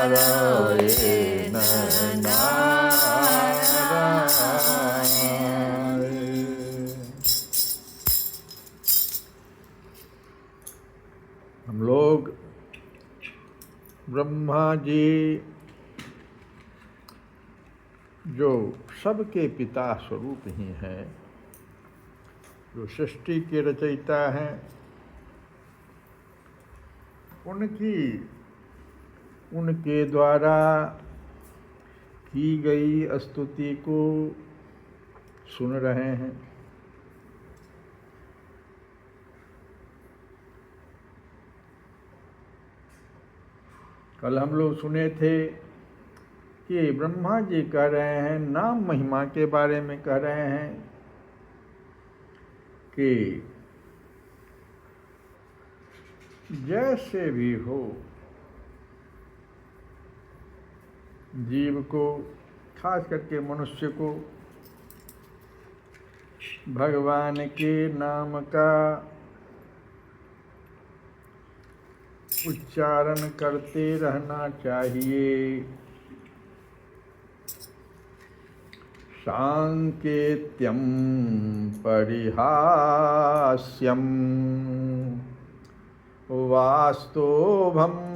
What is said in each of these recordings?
नारायण नारायण। हम लोग ब्रह्मा जी जो सबके पिता स्वरूप ही हैं, जो सृष्टि के रचयिता हैं, उनके द्वारा की गई स्तुति को सुन रहे हैं। कल हम लोग सुने थे कि ब्रह्मा जी कह रहे हैं, नाम महिमा के बारे में कह रहे हैं कि जैसे भी हो जीव को, खास करके मनुष्य को, भगवान के नाम का उच्चारण करते रहना चाहिए। सांकेत्यम परिहास्यम वास्तोभम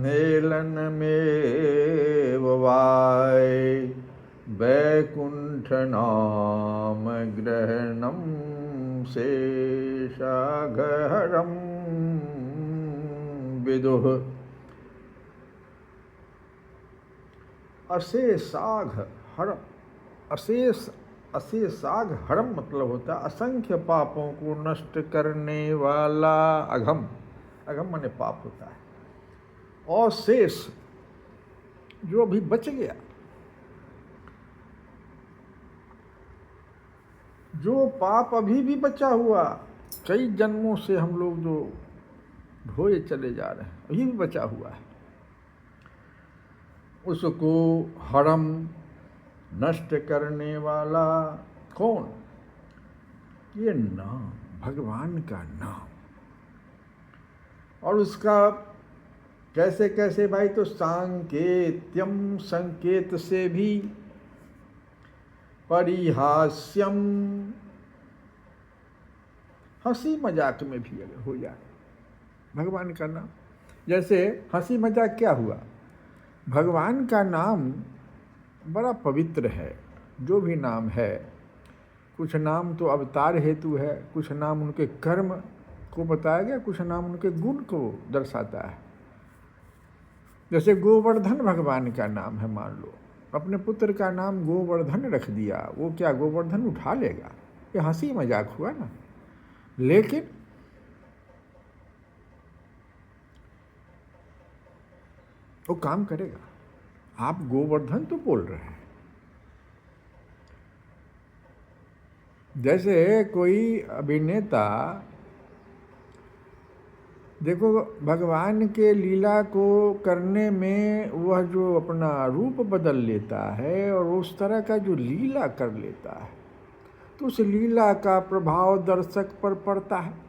हेलनमेव वाय वैकुंठ नाम ग्रहणम शेषाघहरम विदुः। अशेषाघ हरम मतलब होता है असंख्य पापों को नष्ट करने वाला अघम। अघम माने पाप होता है। और शेष जो अभी बच गया, जो पाप अभी भी बचा हुआ, कई जन्मों से हम लोग जो ढोए चले जा रहे हैं, अभी भी बचा हुआ है, उसको हरम नष्ट करने वाला कौन? ये नाम, भगवान का नाम। और उसका कैसे कैसे भाई? तो सांकेत्यम, संकेत से भी, परिहास्यम, हंसी मजाक में भी अगर हो जाए भगवान का नाम। जैसे हंसी मजाक क्या हुआ? भगवान का नाम बड़ा पवित्र है। जो भी नाम है, कुछ नाम तो अवतार हेतु है, कुछ नाम उनके कर्म को बताया गया, कुछ नाम उनके गुण को दर्शाता है। जैसे गोवर्धन भगवान का नाम है, मान लो अपने पुत्र का नाम गोवर्धन रख दिया, वो क्या गोवर्धन उठा लेगा? ये हंसी मजाक हुआ ना। लेकिन वो काम करेगा। आप गोवर्धन तो बोल रहे हैं। जैसे कोई अभिनेता, देखो भगवान के लीला को करने में वह जो अपना रूप बदल लेता है और उस तरह का जो लीला कर लेता है, तो उस लीला का प्रभाव दर्शक पर पड़ता है।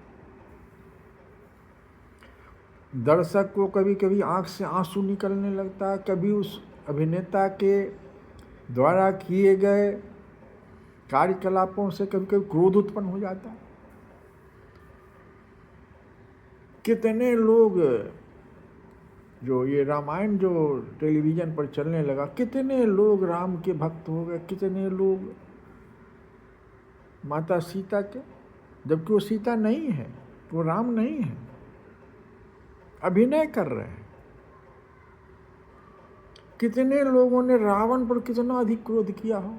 दर्शक को कभी कभी आंख से आंसू निकलने लगता है, कभी उस अभिनेता के द्वारा किए गए कार्यकलापों से कभी कभी क्रोध उत्पन्न हो जाता है। कितने लोग, जो ये रामायण जो टेलीविज़न पर चलने लगा, कितने लोग राम के भक्त हो गए, कितने लोग माता सीता के, जबकि वो सीता नहीं है, वो राम नहीं है, अभिनय कर रहे हैं। कितने लोगों ने रावण पर कितना अधिक क्रोध किया हो,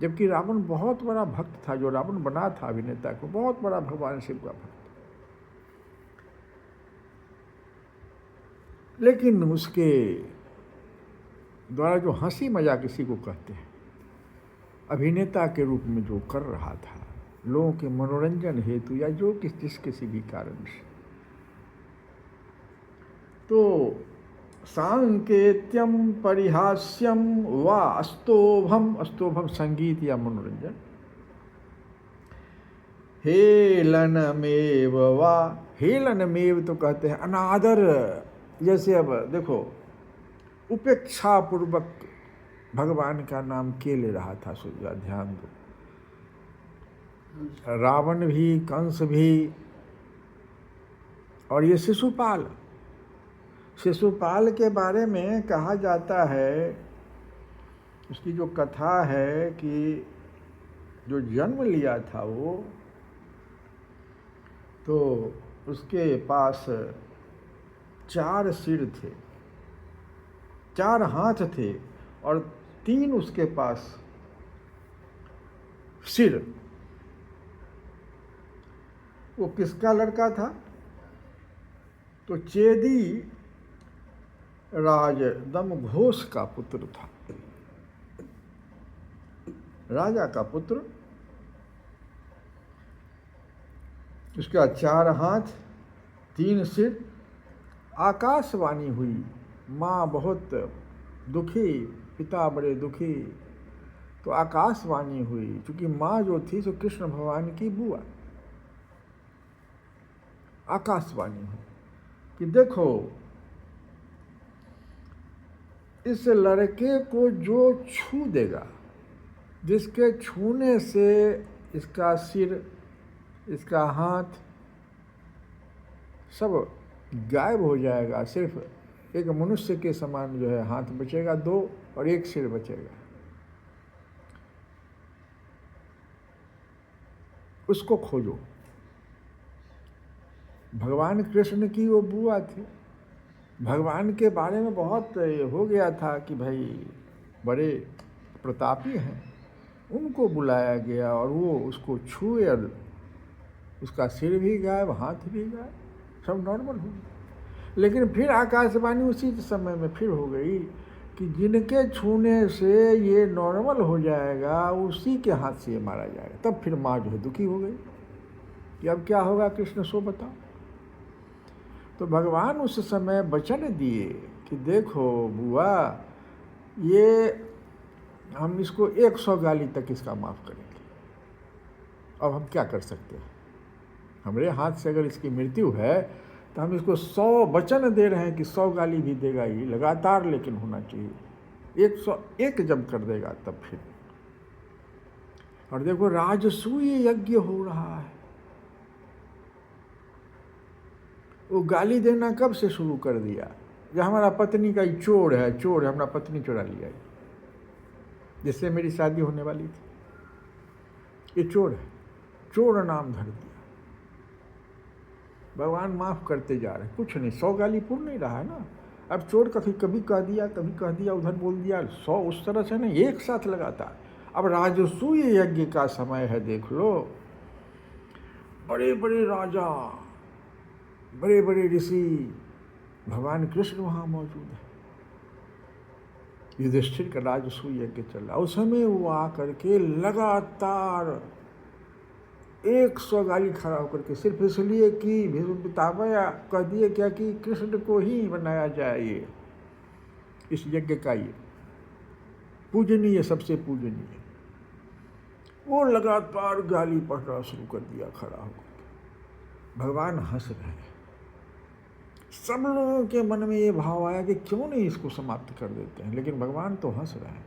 जबकि रावण बहुत बड़ा भक्त था। जो रावण बना था अभिनेता को, बहुत बड़ा भगवान शिव का भक्त। लेकिन उसके द्वारा जो हंसी मजाक किसी को कहते हैं, अभिनेता के रूप में जो कर रहा था लोगों के मनोरंजन हेतु या जो किसी भी कारण से, तो सांकेत्यम परिहास्यम व अस्तोभम, अस्तोभम संगीत या मनोरंजन, हेलनमेव वा, हेलनमेव तो कहते हैं अनादर जैसे अब देखो, उपेक्षा पूर्वक भगवान का नाम के ले रहा था, सूर्या ध्यान दो। रावण भी, कंस भी, और ये शिशुपाल। शिशुपाल के बारे में कहा जाता है, उसकी जो कथा है कि जो जन्म लिया था वो, तो उसके पास 4 सिर थे, 4 हाथ थे, और 3 उसके पास सिर। वो किसका लड़का था? तो चेदी राज दमघोष का पुत्र था, राजा का पुत्र। उसका 4 हाथ, 3 सिर। आकाशवाणी हुई, माँ बहुत दुखी, पिता बड़े दुखी। तो आकाशवाणी हुई, क्योंकि माँ जो थी सो कृष्ण भगवान की बुआ। आकाशवाणी हुई कि देखो, इस लड़के को जो छू देगा, जिसके छूने से इसका सिर, इसका हाथ सब गायब हो जाएगा, सिर्फ एक मनुष्य के समान जो है हाथ बचेगा 2, और 1 सिर बचेगा। उसको खोजो। भगवान कृष्ण की वो बुआ थी। भगवान के बारे में बहुत हो गया था कि भाई बड़े प्रतापी हैं। उनको बुलाया गया और वो उसको छुए, और उसका सिर भी गायब, हाथ भी गायब, सब नॉर्मल हो गया। लेकिन फिर आकाशवाणी उसी समय में फिर हो गई कि जिनके छूने से ये नॉर्मल हो जाएगा, उसी के हाथ से ये मारा जाएगा। तब फिर माँ जो है दुखी हो गई कि अब क्या होगा कृष्ण, सो बताओ। तो भगवान उस समय वचन दिए कि देखो बुआ, ये हम इसको 100 गाली तक इसका माफ़ करेंगे। अब हम क्या कर सकते हैं? हमारे हाथ से अगर इसकी मृत्यु है तो हम इसको 100 वचन दे रहे हैं कि 100 गाली भी देगा ही लगातार, लेकिन होना चाहिए 101 जब कर देगा तब फिर। और देखो राजसूय यज्ञ हो रहा है। वो गाली देना कब से शुरू कर दिया? जब हमारा पत्नी का ही चोर है, चोर है, हमारा पत्नी चुरा लिया, जिससे मेरी शादी होने वाली थी, ये चोर है, चोर नाम धर दिया। भगवान माफ़ करते जा रहे हैं, कुछ नहीं, 100 गाली पूर्ण नहीं रहा है ना। अब चोर कभी कह दिया, कभी कह दिया, उधर बोल दिया, 100 उस तरह से नहीं, एक साथ लगाता। अब राजसूय यज्ञ का समय है, देख लो, बड़े बड़े राजा, बड़े बड़े ऋषि, भगवान कृष्ण वहाँ मौजूद है। युधिष्ठिर का राजसूय यज्ञ चल रहा, उस समय वो आकर के लगातार 100 गाली खड़ा होकर के, सिर्फ इसलिए कि भीष्म पितामह कह दिए क्या कि कृष्ण को ही बनाया जाए, ये इस यज्ञ का ये पूजनीय, सबसे पूजनीय। वो लगातार गाली पढ़ना शुरू कर दिया खड़ा होकर। भगवान हंस रहे हैं। सब लोगों के मन में ये भाव आया कि क्यों नहीं इसको समाप्त कर देते हैं, लेकिन भगवान तो हंस रहे हैं।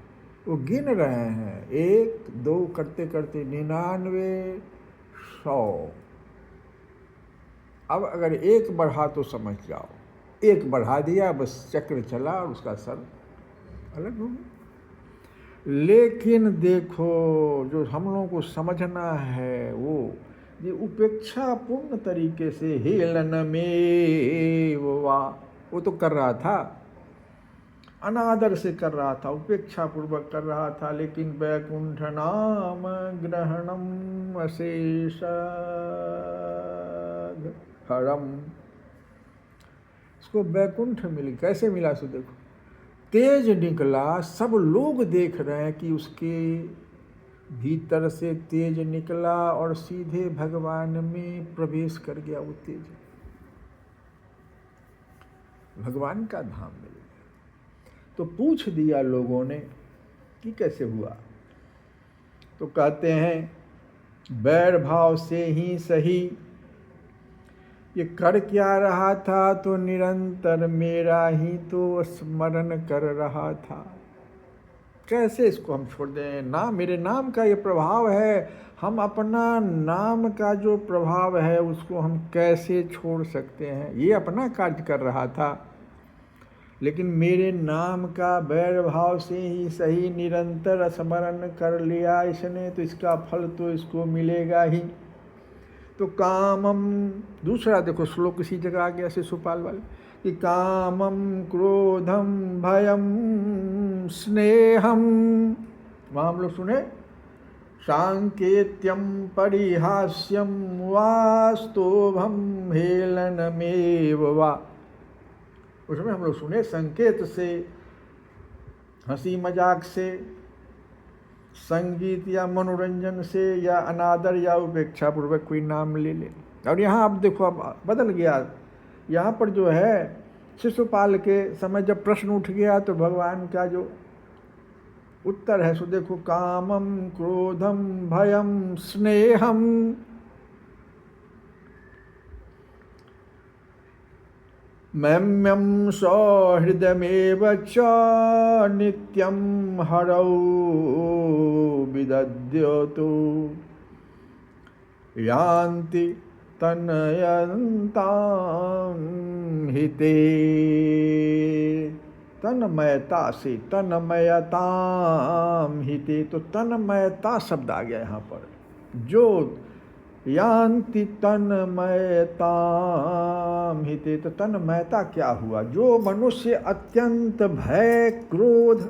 वो गिन रहे हैं, 1 2 करते करते 99 100। अब अगर 1 बढ़ा तो समझ जाओ, 1 बढ़ा दिया, बस चक्र चला और उसका सर अलग हो गया। लेकिन देखो, जो हम लोगों को समझना है वो ये उपेक्षा पूर्ण तरीके से हेलन में वो तो कर रहा था, अनादर से कर रहा था, उपेक्षा पूर्वक कर रहा था। लेकिन वैकुंठ नाम ग्रहणम अशेष हरम, इसको वैकुंठ मिल, कैसे मिला? सो देखो, तेज निकला, सब लोग देख रहे हैं कि उसके भीतर से तेज निकला और सीधे भगवान में प्रवेश कर गया। वो तेज भगवान का धाम मिल गया। तो पूछ दिया लोगों ने कि कैसे हुआ? तो कहते हैं, बैर भाव से ही सही ये कर क्या रहा था, तो निरंतर मेरा ही तो स्मरण कर रहा था। कैसे इसको हम छोड़ दें? नाम, मेरे नाम का ये प्रभाव है, हम अपना नाम का जो प्रभाव है उसको हम कैसे छोड़ सकते हैं? ये अपना कार्य कर रहा था, लेकिन मेरे नाम का वैर भाव से ही सही निरंतर स्मरण कर लिया इसने, तो इसका फल तो इसको मिलेगा ही। तो कामम, दूसरा देखो श्लोक इसी जगह आ गया शिशुपाल वाले, कि कामम क्रोधम भयम स्नेहम, वहाँ हम लोग सुने सांकेत्यम परिहास्यम वास्तोभम हेलनमेव वा, उसमें हम लोग सुने संकेत से, हंसी मजाक से, संगीत या मनोरंजन से, या अनादर या उपेक्षा पूर्वक कोई नाम ले ले। और यहाँ अब देखो अब बदल गया, यहाँ पर जो है शिशुपाल के समय जब प्रश्न उठ गया तो भगवान का जो उत्तर है सो देखो, कामम क्रोधम भयम स्नेहम, मैम्यम सौहृदमेव च नित्यं हरौ विदद्योतु यान्ति तनयन्तां हिते। तन्मयता से तन्मयताम हिते, तो तन्मयता शब्द आ गया यहाँ पर, जो यान्ति तन्मयताम हिते, तो तन्मयता क्या हुआ? जो मनुष्य अत्यंत भय क्रोध,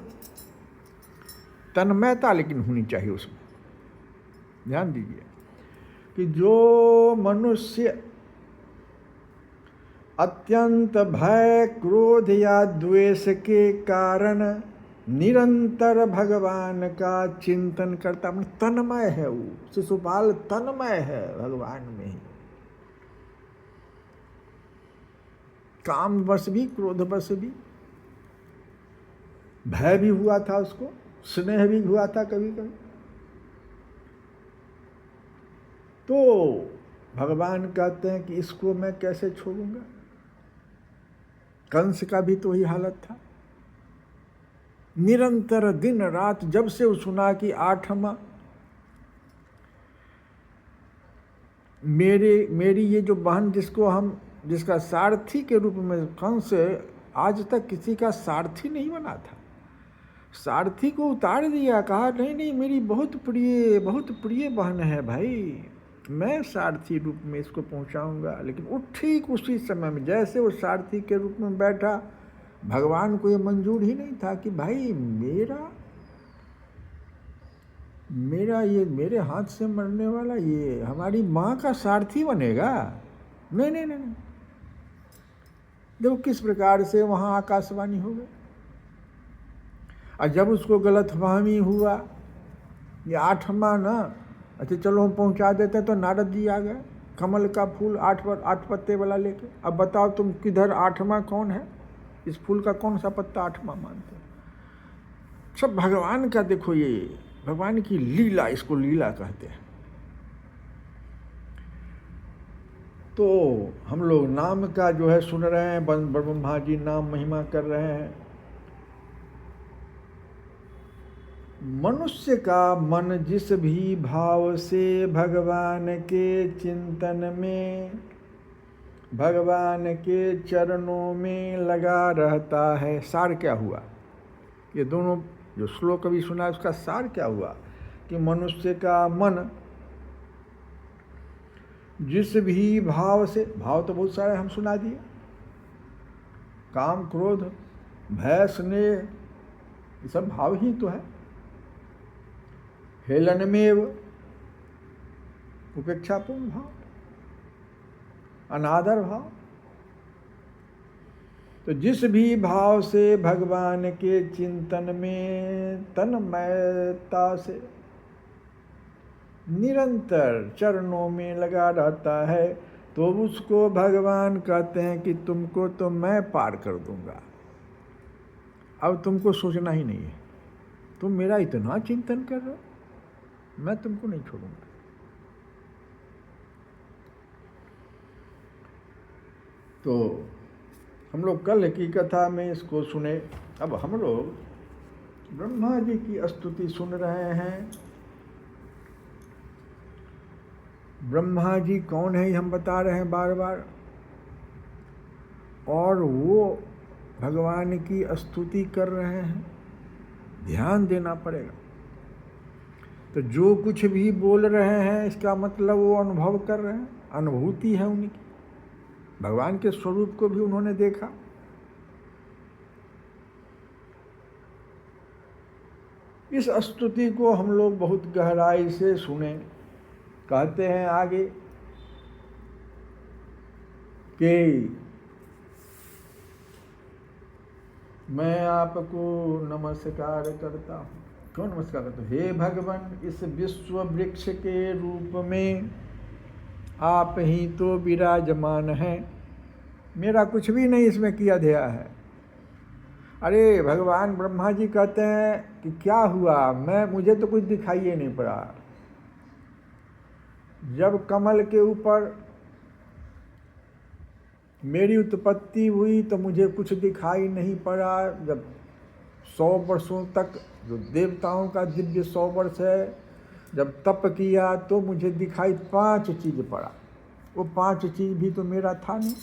तन्मयता लेकिन होनी चाहिए उसमें, ध्यान दीजिए कि जो मनुष्य अत्यंत भय क्रोध या द्वेष के कारण निरंतर भगवान का चिंतन करता, मतलब तन्मय है वो शिशुपाल, तन्मय है भगवान में ही। काम वश भी, क्रोध वश भी, भय भी हुआ था उसको, स्नेह भी हुआ था कभी कभी। तो भगवान कहते हैं कि इसको मैं कैसे छोड़ूंगा? कंस का भी तो ही हालत था, निरंतर दिन रात, जब से वो सुना कि आठवां मेरी ये जो बहन जिसका सारथी के रूप में कंस आज तक किसी का सारथी नहीं बना था, सारथी को उतार दिया, कहा नहीं नहीं मेरी बहुत प्रिय बहन है भाई, मैं सारथी रूप में इसको पहुंचाऊंगा। लेकिन वो ठीक उसी समय में जैसे वो सारथी के रूप में बैठा, भगवान को ये मंजूर ही नहीं था कि भाई ये मेरे हाथ से मरने वाला ये हमारी माँ का सारथी बनेगा। नहीं नहीं नहीं, देखो किस प्रकार से वहाँ आकाशवाणी हो गई। और जब उसको गलतफहमी हुआ ये आठवां ना, अच्छा चलो हम पहुंचा देते हैं, तो नारद जी आ गए कमल का फूल 8 पत्ते वाला लेके। अब बताओ तुम किधर आठवां कौन है, इस फूल का कौन सा पत्ता आठवां मानते हो? सब भगवान का, देखो ये भगवान की लीला, इसको लीला कहते हैं। तो हम लोग नाम का जो है सुन रहे हैं, ब्रह्मा जी नाम महिमा कर रहे हैं। मनुष्य का मन जिस भी भाव से भगवान के चिंतन में, भगवान के चरणों में लगा रहता है, सार क्या हुआ? ये दोनों जो श्लोक अभी सुना उसका सार क्या हुआ? कि मनुष्य का मन जिस भी भाव से, भाव तो बहुत सारे हम सुना दिए, काम क्रोध भय स्नेह, ये सब भाव ही तो है। हेलनमेव उपेक्षापूर्ण भाव, अनादर भाव। तो जिस भी भाव से भगवान के चिंतन में तन्मयता से निरंतर चरणों में लगा रहता है, तो उसको भगवान कहते हैं कि तुमको तो मैं पार कर दूंगा, अब तुमको सोचना ही नहीं है, तुम मेरा इतना चिंतन कर रहे हो, मैं तुमको नहीं छोड़ूंगा। तो हम लोग कल की कथा में इसको सुने। अब हम लोग ब्रह्मा जी की स्तुति सुन रहे हैं। ब्रह्मा जी कौन है हम बता रहे हैं बार बार, और वो भगवान की स्तुति कर रहे हैं। ध्यान देना पड़ेगा। तो जो कुछ भी बोल रहे हैं इसका मतलब वो अनुभव कर रहे हैं, अनुभूति है उनकी। भगवान के स्वरूप को भी उन्होंने देखा। इस स्तुति को हम लोग बहुत गहराई से सुने। कहते हैं आगे कि मैं आपको नमस्कार करता हूँ। क्यों नमस्कार करता हूँ? हे भगवान, इस विश्व वृक्ष के रूप में आप ही तो विराजमान हैं। मेरा कुछ भी नहीं इसमें किया गया है। अरे भगवान ब्रह्मा जी कहते हैं कि क्या हुआ, मुझे तो कुछ दिखाई ही नहीं पड़ा। जब कमल के ऊपर मेरी उत्पत्ति हुई तो मुझे कुछ दिखाई नहीं पड़ा। जब 100 वर्षों तक, जो देवताओं का दिव्य 100 वर्ष है, जब तप किया तो मुझे दिखाई 5 चीज़ पड़ा। वो 5 चीज़ भी तो मेरा था नहीं।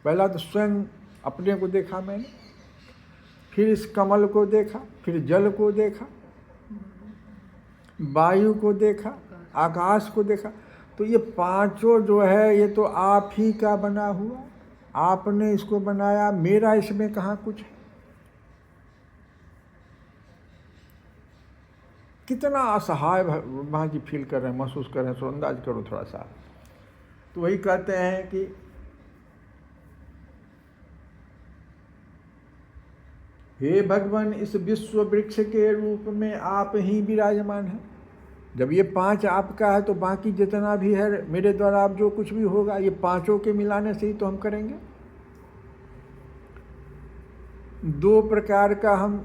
पहला तो स्वयं अपने को देखा मैंने, फिर इस कमल को देखा, फिर जल को देखा, वायु को देखा, आकाश को देखा। तो ये पांचों जो है ये तो आप ही का बना हुआ, आपने इसको बनाया, मेरा इसमें कहाँ कुछ है। कितना असहाय ब्रह्मा जी फील कर रहे हैं, महसूस कर रहे हैं, सो अंदाज करो थोड़ा सा। तो वही कहते हैं कि हे भगवान, इस विश्व वृक्ष के रूप में आप ही विराजमान हैं। जब ये 5 आपका है तो बाकी जितना भी है मेरे द्वारा आप जो कुछ भी होगा, ये पांचों के मिलाने से ही तो हम करेंगे। 2 प्रकार का हम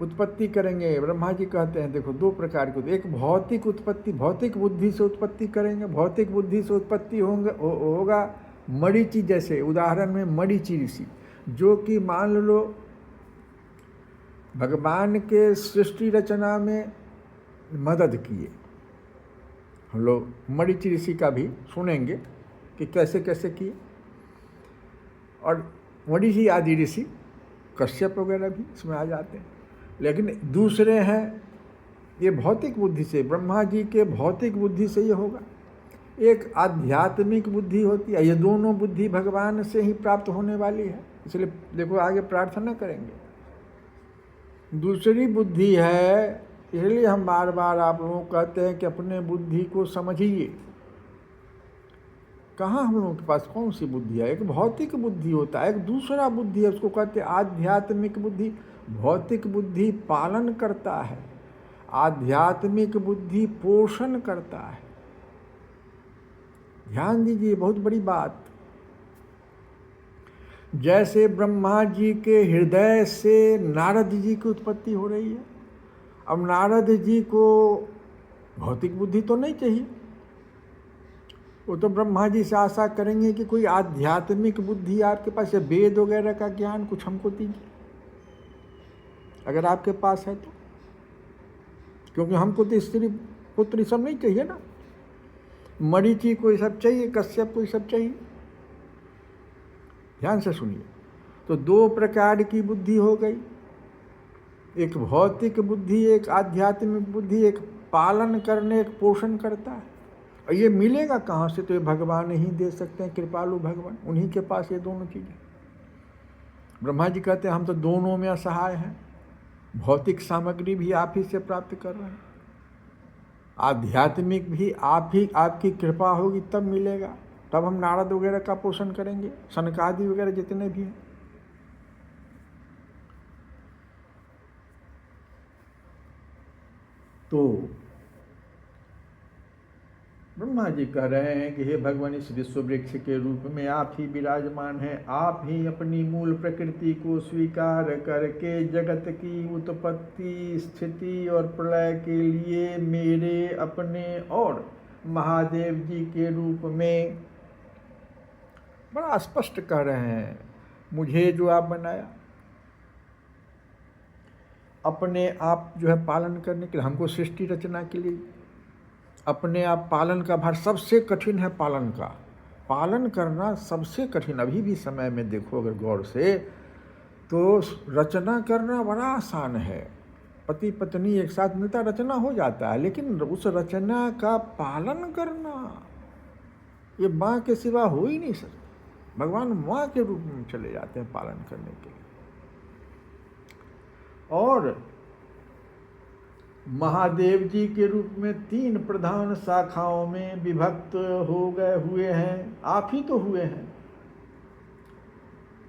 उत्पत्ति करेंगे। ब्रह्मा जी कहते हैं देखो 2 प्रकार की। एक भौतिक उत्पत्ति, भौतिक बुद्धि से उत्पत्ति करेंगे। भौतिक बुद्धि से उत्पत्ति होगा मरीचि जैसे, उदाहरण में मरीचि ऋषि, जो कि मान लो भगवान के सृष्टि रचना में मदद किए। हम लोग मरीचि ऋषि का भी सुनेंगे कि कैसे कैसे किए। और मरीचि आदि ऋषि, कश्यप वगैरह भी इसमें आ जाते हैं। लेकिन दूसरे हैं ये भौतिक बुद्धि से, ब्रह्मा जी के भौतिक बुद्धि से ये होगा। एक आध्यात्मिक बुद्धि होती है, ये दोनों बुद्धि भगवान से ही प्राप्त होने वाली है। इसलिए देखो आगे प्रार्थना करेंगे। दूसरी बुद्धि है, इसलिए हम बार बार आप लोगों को कहते हैं कि अपने बुद्धि को समझिए। कहाँ हम लोगों के पास कौन सी बुद्धि है? एक भौतिक बुद्धि होता है, एक दूसरा बुद्धि है, उसको कहते हैं आध्यात्मिक बुद्धि। भौतिक बुद्धि पालन करता है, आध्यात्मिक बुद्धि पोषण करता है। ध्यान दीजिए, बहुत बड़ी बात। जैसे ब्रह्मा जी के हृदय से नारद जी की उत्पत्ति हो रही है। अब नारद जी को भौतिक बुद्धि तो नहीं चाहिए, वो तो ब्रह्मा जी से आशा करेंगे कि कोई आध्यात्मिक बुद्धि आपके पास है, वेद वगैरह का ज्ञान कुछ हमको दीजिए अगर आपके पास है तो। क्योंकि हमको तो स्त्री पुत्र सब नहीं चाहिए ना। मरीचि को ये सब चाहिए, कश्यप को ये सब चाहिए। ध्यान से सुनिए। तो 2 प्रकार की बुद्धि हो गई, एक भौतिक बुद्धि, एक आध्यात्मिक बुद्धि। एक पालन करने, एक पोषण करता है। और ये मिलेगा कहाँ से? तो ये भगवान ही दे सकते हैं, कृपालु भगवान, उन्हीं के पास ये दोनों चीज़ें। ब्रह्मा जी कहते हैं हम तो दोनों में असहाय हैं। भौतिक सामग्री भी आप ही से प्राप्त कर रहे हैं, आध्यात्मिक भी आप ही, आपकी कृपा होगी तब मिलेगा। तब हम नारद वगैरह का पोषण करेंगे, सनकादि वगैरह जितने भी हैं। तो ब्रह्मा जी कह रहे हैं कि हे भगवान, इस विश्व वृक्ष के रूप में आप ही विराजमान हैं। आप ही अपनी मूल प्रकृति को स्वीकार करके जगत की उत्पत्ति, स्थिति और प्रलय के लिए मेरे, अपने और महादेव जी के रूप में बड़ा स्पष्ट कह रहे हैं, मुझे जो आप बनाया अपने आप जो है पालन करने के लिए, हमको सृष्टि रचना के लिए अपने आप पालन का भार सबसे कठिन है। पालन करना सबसे कठिन। अभी भी समय में देखो अगर गौर से, तो रचना करना बड़ा आसान है। पति पत्नी एक साथ मिलता रचना हो जाता है, लेकिन उस रचना का पालन करना ये माँ के सिवा हो ही नहीं सकता। भगवान माँ के रूप में चले जाते हैं पालन करने के लिए। और महादेव जी के रूप में 3 प्रधान शाखाओं में विभक्त हो गए हुए हैं। आप ही तो हुए हैं,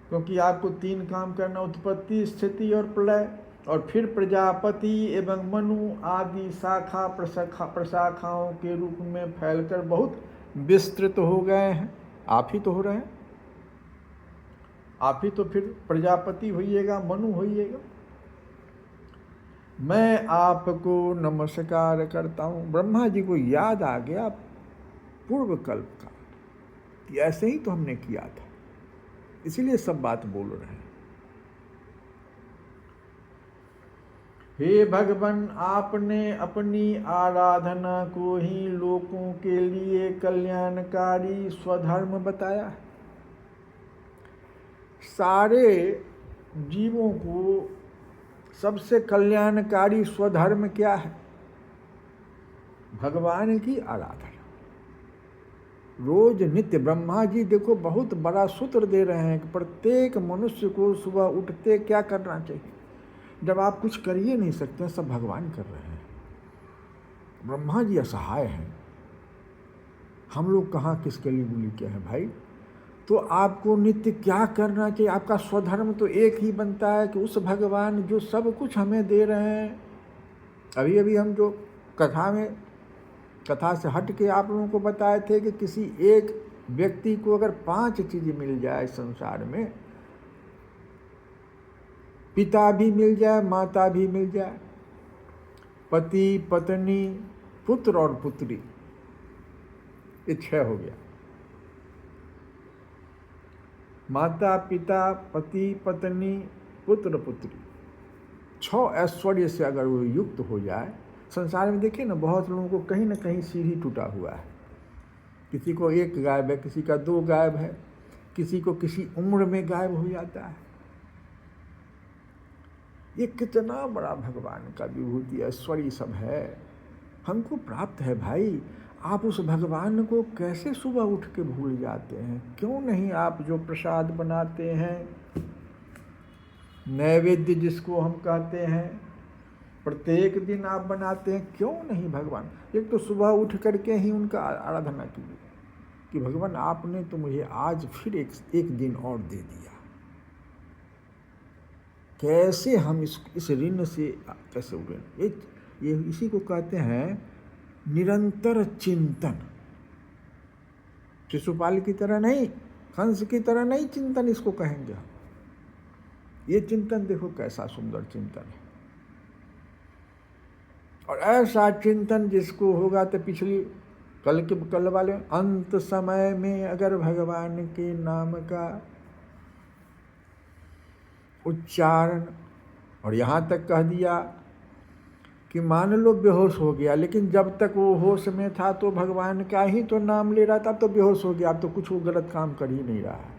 क्योंकि आपको 3 काम करना, उत्पत्ति, स्थिति और प्रलय, और फिर प्रजापति एवं मनु आदि शाखा प्रशाखाओं के रूप में फैलकर बहुत विस्तृत हो गए हैं। आप ही तो हो रहे हैं। आप ही तो फिर प्रजापति होइएगा, मनु होइएगा। मैं आपको नमस्कार करता हूँ। ब्रह्मा जी को याद आ गया पूर्व कल्प का कि ऐसे ही तो हमने किया था, इसीलिए सब बात बोल रहे हैं। हे भगवान, आपने अपनी आराधना को ही लोगों के लिए कल्याणकारी स्वधर्म बताया है। सारे जीवों को सबसे कल्याणकारी स्वधर्म क्या है? भगवान की आराधना। रोज नित्य ब्रह्मा जी देखो बहुत बड़ा सूत्र दे रहे हैं कि प्रत्येक मनुष्य को सुबह उठते क्या करना चाहिए। जब आप कुछ कर ही नहीं सकते, सब भगवान कर रहे हैं। ब्रह्मा जी असहाय हैं, हम लोग कहाँ किसके लिए बोली क्या है भाई। तो आपको नित्य क्या करना चाहिए? आपका स्वधर्म तो एक ही बनता है कि उस भगवान जो सब कुछ हमें दे रहे हैं। अभी अभी हम जो कथा से हट के आप लोगों को बताए थे कि किसी एक व्यक्ति को अगर 5 चीज़ें मिल जाए संसार में, पिता भी मिल जाए, माता भी मिल जाए, पति पत्नी पुत्र और पुत्री, ये 6 हो गया। माता पिता पति पत्नी पुत्र पुत्री, 6 ऐश्वर्य से अगर वो युक्त हो जाए। संसार में देखिए ना, बहुत लोगों को कहीं ना कहीं सीढ़ी टूटा हुआ है। किसी को 1 गायब है, किसी का 2 गायब है, किसी को किसी उम्र में गायब हो जाता है। ये कितना बड़ा भगवान का विभूति ऐश्वर्य सब है, हमको प्राप्त है भाई। आप उस भगवान को कैसे सुबह उठ के भूल जाते हैं? क्यों नहीं आप जो प्रसाद बनाते हैं, नैवेद्य जिसको हम कहते हैं, प्रत्येक दिन आप बनाते हैं, क्यों नहीं भगवान? एक तो सुबह उठ करके ही उनका आराधना कीजिए कि भगवान आपने तो मुझे आज फिर एक दिन और दे दिया। कैसे हम इस ऋण से कैसे उबरें? ये इसी को कहते हैं निरंतर चिंतन। शिशुपाल की तरह नहीं, हंस की तरह नहीं चिंतन इसको कहेंगे हम। ये चिंतन देखो कैसा सुंदर चिंतन है। और ऐसा चिंतन जिसको होगा तो पिछली कल वाले अंत समय में अगर भगवान के नाम का उच्चारण, और यहाँ तक कह दिया कि मान लो बेहोश हो गया, लेकिन जब तक वो होश में था तो भगवान का ही तो नाम ले रहा था, तो बेहोश हो गया, अब तो कुछ वो गलत काम कर ही नहीं रहा है।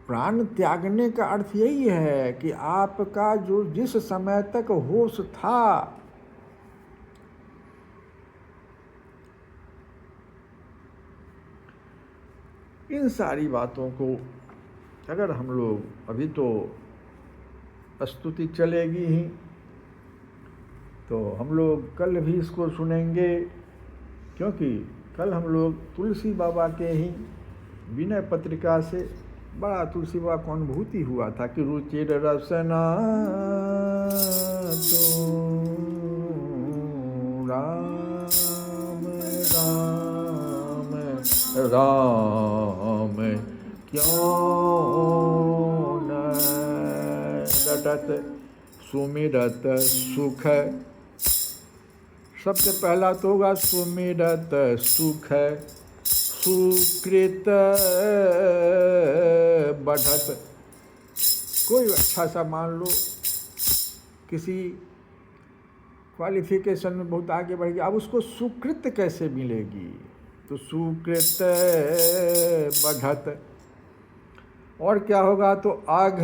प्राण त्यागने का अर्थ यही है कि आपका जो जिस समय तक होश था, इन सारी बातों को अगर हम लोग, अभी तो स्तुति चलेगी ही, तो हम लोग कल भी इसको सुनेंगे, क्योंकि कल हम लोग तुलसी बाबा के ही विनय पत्रिका से बड़ा तुलसी बाबा को अनुभूति हुआ था कि रुचिर रसना तो राम राम राम क्यों न रटत सुमिरत सुख सबसे पहला तो होगा सुमिरत सुख सुकृत बढ़त। कोई अच्छा सा मान लो किसी क्वालिफिकेशन में बहुत आगे बढ़ गया, अब उसको सुकृत कैसे मिलेगी? तो सुकृत बढ़त। और क्या होगा? तो आघ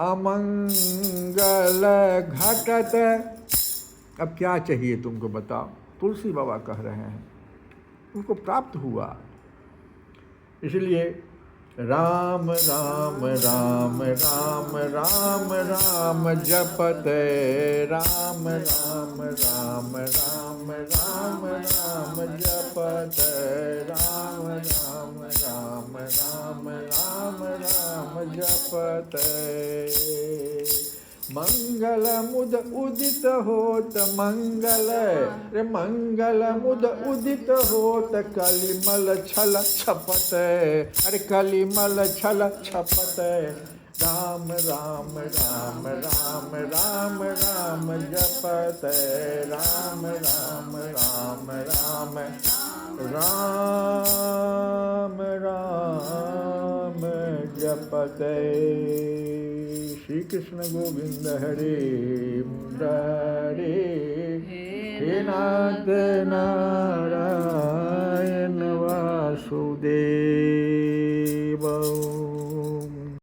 अमंगल घटत। अब क्या चाहिए तुमको बताओ? तुलसी बाबा कह रहे हैं, उनको प्राप्त हुआ। इसलिए राम राम राम राम राम राम जपत, राम राम राम राम राम राम जपत, राम राम राम राम राम राम जपत। मंगल मुद उदित होत मंगल, रे मंगल मुद उदित होत कलिमल छल छपत, अरे कलिमल छल छपत। राम राम राम राम राम राम जपत, राम राम राम राम राम राम जपत। श्री कृष्ण गोविंद हरे मुरारे, हे नाथ नारायण वासुदेव।